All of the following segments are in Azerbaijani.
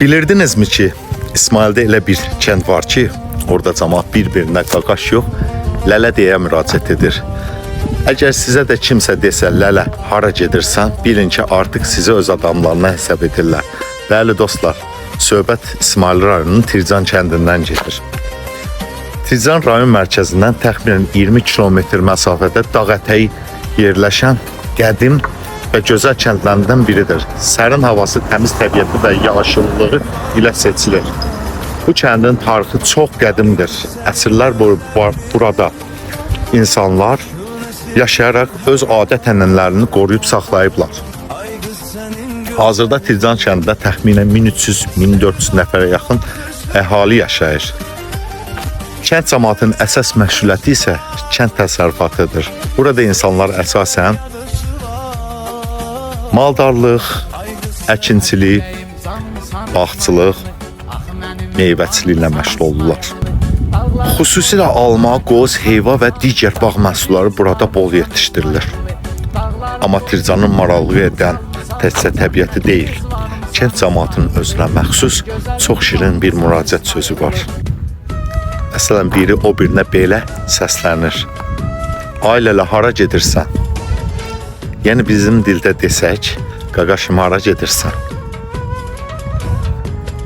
Bilirdinizmi ki, İsmail'de elə bir kənd var ki, orada cəmaət bir-birinə qaqaş yox, lələ deyə müraciət edir. Əgər sizə də kimsə desə, lələ, hara gedirsən, bilin ki, artıq sizi öz adamlarına hesab edirlər. Bəli dostlar, söhbət İsmail rayonunun Tircan kəndindən gedir. Tircan rayon mərkəzindən təxminən 20 kilometr məsafədə dağ ətəyi yerləşən qədim və gözəl kəndlərindən biridir. Sərin havası, təmiz təbiəti və yağışlılığı ilə seçilir. Bu kəndin tarixi çox qədimdir. Əsrlər boyu burada insanlar yaşayaraq öz adət-ənənələrini qoruyub saxlayıblar. Hazırda Tircan kəndində təxminən 1300-1400 nəfərə yaxın əhali yaşayır. Kənd cəmaatının əsas məşğuliyyəti isə kənd təsərrüfatıdır. Burada insanlar əsasən maldarlıq, əkinçilik, bağçılıq, meyvəçiliklə məşğul olurlar. Xüsusilə alma, qoz, heyva və digər bağ məhsulları burada bol yetişdirilir. Amma Tircanın maraqlı edən təkcə təbiəti deyil, kənd cəmaatının özünə məxsus çox şirin bir müraciət sözü var. Məsələn, biri o birinə belə səslənir. Ailələ hara gedirsən? Yəni bizim dildə desək, qaqaşım hara gedirsən?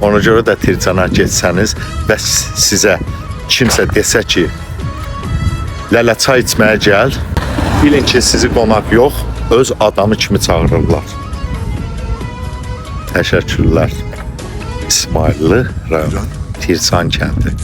Ona görə də Tircana getsəniz və sizə kimsə desə ki, lələ çay içməyə gəl, bilin ki, sizi qonaq yox, öz adamı kimi çağırırlar. Təşəkkürlər. İsmailli rayon Tircan kəndi.